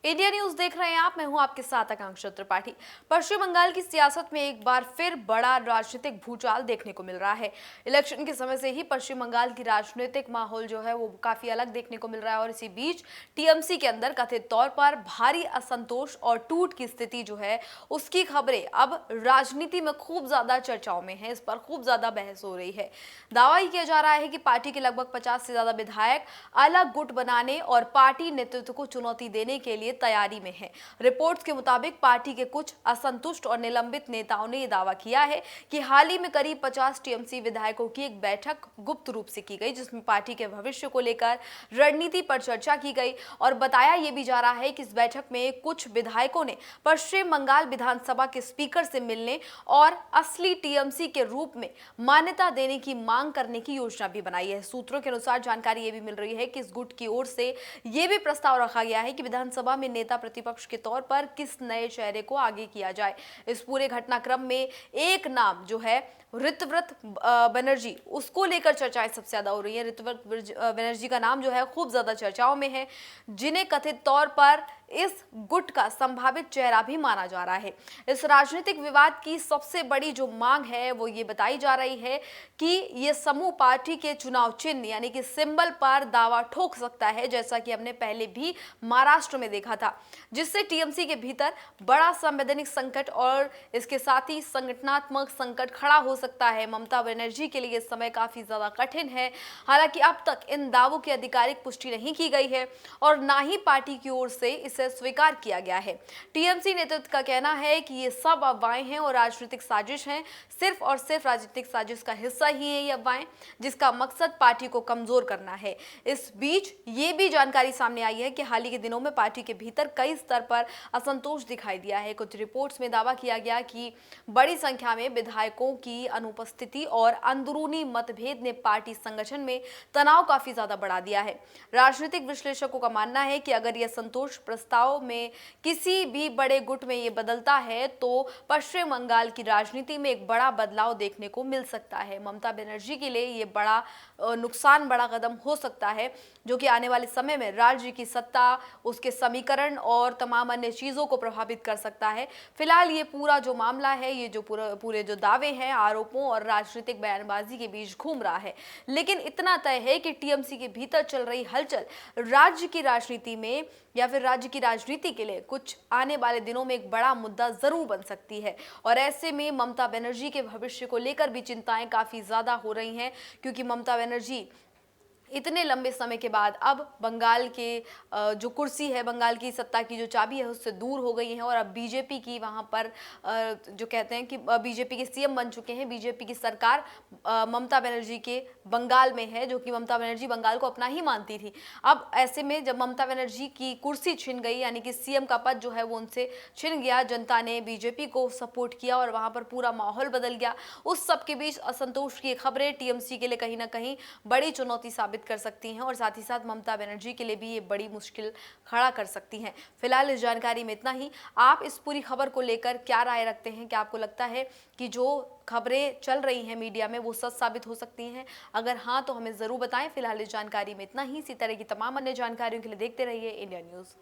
India news देख रहे हैं आप। मैं हूं आपके साथ आकांक्षा त्रिपाठी। पश्चिम बंगाल की सियासत में एक बार फिर बड़ा राजनीतिक भूचाल देखने को मिल रहा है। इलेक्शन के समय से ही पश्चिम बंगाल की राजनीतिक माहौल जो है वो काफी अलग देखने को मिल रहा है और इसी बीच टीएमसी के अंदर कथित तौर पर भारी असंतोष और टूट की स्थिति जो है उसकी खबरें अब राजनीति में खूब ज्यादा चर्चाओं में है। इस पर खूब ज्यादा बहस हो रही है। दावा ही किया जा रहा है कि पार्टी के लगभग 50 से ज्यादा विधायक अलग गुट बनाने और पार्टी नेतृत्व को चुनौती देने के लिए तैयारी में है। रिपोर्ट्स के मुताबिक पार्टी के कुछ असंतुष्ट और निलंबित नेताओं ने यह दावा किया है कि हाल ही में करीब 50 टीएमसी विधायकों की एक बैठक गुप्त रूप से की गई, जिसमें पार्टी के भविष्य को लेकर रणनीति पर चर्चा की गई। और बताया यह भी जा रहा है कि इस बैठक में कुछ विधायकों ने पश्चिम बंगाल विधानसभा के स्पीकर से मिलने और असली टीएमसी के रूप में मान्यता देने की मांग करने की योजना भी बनाई है। सूत्रों के अनुसार जानकारी यह भी मिल रही है कि इस गुट की ओर से यह भी प्रस्ताव रखा गया है कि विधानसभा में नेता प्रतिपक्ष के तौर पर किस नए चेहरे को आगे किया जाए। इस पूरे घटनाक्रम में एक नाम जो है ऋतव्रत बनर्जी, उसको लेकर चर्चाएं सबसे ज्यादा हो रही है। ऋतव्रत बनर्जी का नाम जो है खूब ज्यादा चर्चाओं में है, जिन्हें कथित तौर पर इस गुट का संभावित चेहरा भी माना जा रहा है। इस राजनीतिक विवाद की सबसे बड़ी जो मांग है वो ये बताई जा रही है कि ये समूह पार्टी के चुनाव चिन्ह यानी कि सिंबल पर दावा ठोक सकता है, जैसा कि हमने पहले भी महाराष्ट्र में देखा था, जिससे टीएमसी के भीतर बड़ा संवैधानिक संकट और इसके साथ ही संगठनात्मक संकट खड़ा हो सकता है। ममता बनर्जी के लिए समय काफी ज्यादा कठिन है। हालांकि अब तक इन दावों की आधिकारिक पुष्टि नहीं की गई है और ना ही पार्टी की ओर से इसे स्वीकार किया गया है। टीएमसी नेतृत्व का कहना है कि ये सब अफवाहें हैं और राजनीतिक साजिश हैं। सिर्फ और सिर्फ राजनीतिक साजिश का हिस्सा ही है ये अफवाहें, जिसका मकसद पार्टी को कमजोर करना है। इस बीच ये भी जानकारी सामने आई है कि हाल ही के दिनों में पार्टी के भीतर कई स्तर पर असंतोष दिखाई दिया है। कुछ रिपोर्ट्स में दावा किया गया कि बड़ी संख्या में विधायकों की अनुपस्थिति और अंदरूनी मतभेद ने पार्टी संगठन में तनाव काफी ज्यादा बढ़ा दिया है। राजनीतिक विश्लेषकों का मानना है कि अगर यह संतोष प्रस्ताव में किसी भी बड़े गुट में ये बदलता है तो पश्चिम बंगाल की राजनीति में एक बड़ा बदलाव देखने को मिल सकता है। ममता बनर्जी के लिए ये बड़ा नुकसान, बड़ा कदम हो सकता है, जो कि आने वाले समय में राज्य की सत्ता, उसके समीकरण और तमाम अन्य चीजों को प्रभावित कर सकता है। फिलहाल ये पूरा जो मामला है, ये जो पूरे जो दावे हैं, आरोपों और राजनीतिक बयानबाजी के बीच घूम रहा है। लेकिन इतना तय है कि टीएमसी के भीतर चल रही हलचल राज्य की राजनीति में या फिर राज्य की राजनीति के लिए कुछ आने वाले दिनों में एक बड़ा मुद्दा जरूर बन सकती है। और ऐसे में ममता बनर्जी के भविष्य को लेकर भी चिंताएं काफी ज्यादा हो रही हैं, क्योंकि ममता बनर्जी इतने लंबे समय के बाद अब बंगाल के जो कुर्सी है, बंगाल की सत्ता की जो चाबी है, उससे दूर हो गई हैं और अब बीजेपी की वहां पर जो कहते हैं कि बीजेपी के सीएम बन चुके हैं। बीजेपी की सरकार ममता बनर्जी के बंगाल में है, जो कि ममता बनर्जी बंगाल को अपना ही मानती थी। अब ऐसे में जब ममता बनर्जी की कुर्सी छिन गई, यानी कि सीएम का पद जो है वो उनसे छिन गया, जनता ने बीजेपी को सपोर्ट किया और वहां पर पूरा माहौल बदल गया। उस सब के बीच असंतोष की खबरें टीएमसी के लिए कहीं ना कहीं बड़ी चुनौती साबित कर सकती हैं और साथ ही साथ ममता बनर्जी के लिए भी ये बड़ी मुश्किल खड़ा कर सकती हैं। फिलहाल इस जानकारी में इतना ही। आप इस पूरी खबर को लेकर क्या राय रखते हैं? क्या आपको लगता है कि जो खबरें चल रही हैं मीडिया में वो सच साबित हो सकती हैं? अगर हाँ तो हमें जरूर बताएं। फिलहाल इस जानकारी में इतना ही। इसी तरह की तमाम अन्य जानकारियों के लिए देखते रहिए इंडिया न्यूज।